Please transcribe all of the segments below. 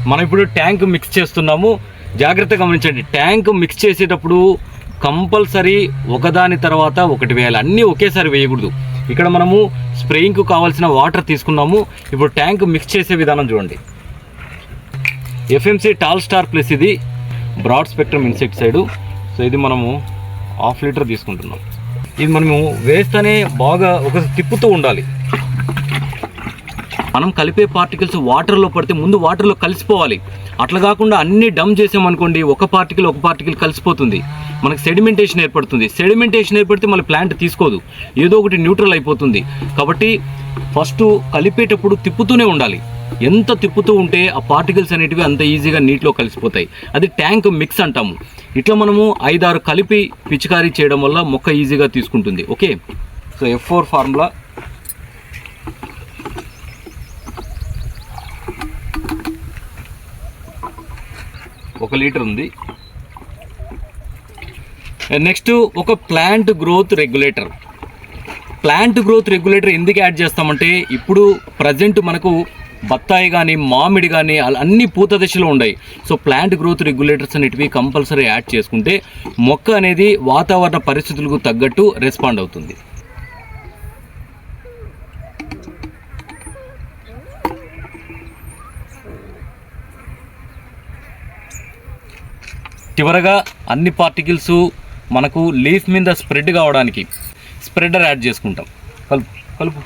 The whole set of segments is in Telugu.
మనం ఇప్పుడు ట్యాంక్ మిక్స్ చేస్తున్నాము. జాగ్రత్తగా గమనించండి, ట్యాంక్ మిక్స్ చేసేటప్పుడు కంపల్సరీ ఒకదాని తర్వాత ఒకటి వేయాలి, అన్నీ ఒకేసారి వేయకూడదు. ఇక్కడ మనము స్ప్రేయింగ్కు కావాల్సిన వాటర్ తీసుకున్నాము. ఇప్పుడు ట్యాంక్ మిక్స్ చేసే విధానం చూడండి. ఎఫ్ఎంసి టాల్ స్టార్ ప్లస్ ఇది బ్రాడ్ స్పెక్ట్రమ్ ఇన్సెక్టిసైడ్. సో ఇది మనము 1/2 లీటర్ తీసుకుంటున్నాం. ఇది మనము వేస్తేనే బాగా ఒక తిప్పుతూ ఉండాలి. మనం కలిపే పార్టికల్స్ వాటర్లో పడితే ముందు వాటర్లో కలిసిపోవాలి. అట్లా కాకుండా అన్ని డమ్ చేసామనుకోండి, ఒక పార్టికల్ కలిసిపోతుంది, మనకు సెడిమెంటేషన్ ఏర్పడుతుంది. సెడిమెంటేషన్ ఏర్పడితే మళ్ళీ ప్లాంట్ తీసుకోదు, ఏదో ఒకటి న్యూట్రల్ అయిపోతుంది. కాబట్టి ఫస్ట్ కలిపేటప్పుడు తిప్పుతూనే ఉండాలి. ఎంత తిప్పుతూ ఉంటే ఆ పార్టికల్స్ అనేటివి అంత ఈజీగా నీటిలో కలిసిపోతాయి. అది ట్యాంక్ మిక్స్ అంటాము. ఇట్లా మనము 5-6 కలిపి పిచికారీ చేయడం వల్ల మొక్క ఈజీగా తీసుకుంటుంది. ఓకే, సో F4 ఫార్ములా ఒక లీటర్ ఉంది. నెక్స్ట్ ఒక plant growth regulator. Plant growth regulator ఎందుకు యాడ్ చేస్తామంటే, ఇప్పుడు ప్రజెంట్ మనకు బత్తాయి కానీ మామిడి కానీ అన్ని పూత దశలో ఉన్నాయి. సో ప్లాంట్ గ్రోత్ రెగ్యులేటర్స్ అనేటివి కంపల్సరీ యాడ్ చేసుకుంటే మొక్క అనేది వాతావరణ పరిస్థితులకు తగ్గట్టు రెస్పాండ్ అవుతుంది. చివరగా అన్ని పార్టికల్స్ మనకు లీఫ్ మీద స్ప్రెడ్ కావడానికి స్ప్రెడర్ యాడ్ చేసుకుంటాం. కలుపు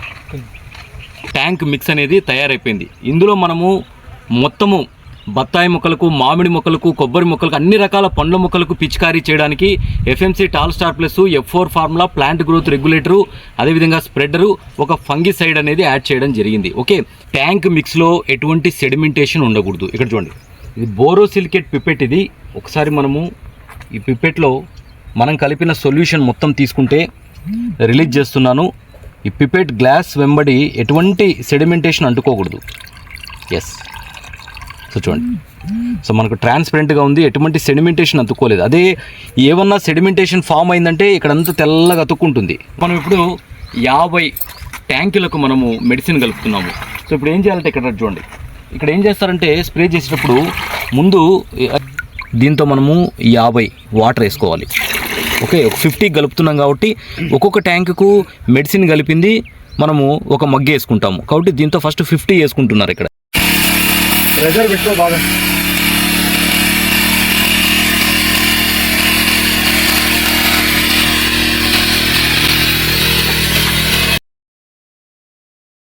ట్యాంక్ మిక్స్ అనేది తయారైపోయింది. ఇందులో మనము మొత్తము బత్తాయి మొక్కలకు, మామిడి మొక్కలకు, కొబ్బరి మొక్కలకు, అన్ని రకాల పండ్ల మొక్కలకు పిచికారీ చేయడానికి FMC tall star plus, F4 formula, plant growth regulator, అదేవిధంగా స్ప్రెడరు, ఒక ఫంగిసైడ్ అనేది యాడ్ చేయడం జరిగింది. ఓకే, ట్యాంక్ మిక్స్లో ఎటువంటి సెడిమెంటేషన్ ఉండకూడదు. ఇక్కడ చూడండి, ఇది బోరోసిలికేట్ పిపెట్. ఇది ఒకసారి మనము ఈ పిపెట్లో మనం కలిపిన సొల్యూషన్ మొత్తం తీసుకుంటే రిలీజ్ చేస్తున్నాను. ఈ పిపెట్ గ్లాస్ వెంబడి ఎటువంటి సెడిమెంటేషన్ అంటుకోకూడదు. ఎస్, సో చూడండి, సో మనకు ట్రాన్స్పరెంట్గా ఉంది, ఎటువంటి సెడిమెంటేషన్ అతుక్కోలేదు. అదే ఏమన్నా సెడిమెంటేషన్ ఫామ్ అయిందంటే ఇక్కడంతా తెల్లగా అతుక్కుంటుంది. మనం ఇప్పుడు 50 ట్యాంకులకు మనము మెడిసిన్ కలుపుతున్నాము. సో ఇప్పుడు ఏం చేయాలంటే ఇక్కడ చూడండి, ఇక్కడ ఏం చేస్తారంటే స్ప్రే చేసేటప్పుడు ముందు దీంతో మనము 50 వాటర్ వేసుకోవాలి. ఓకే, ఒక 50 కలుపుతున్నాం కాబట్టి ఒక్కొక్క ట్యాంకుకు మెడిసిన్ కలిపింది మనము ఒక మగ్గు వేసుకుంటాము. కాబట్టి దీంతో ఫస్ట్ 50 వేసుకుంటున్నారు. ఇక్కడ ప్రెజర్ పెట్టుకో బాగా.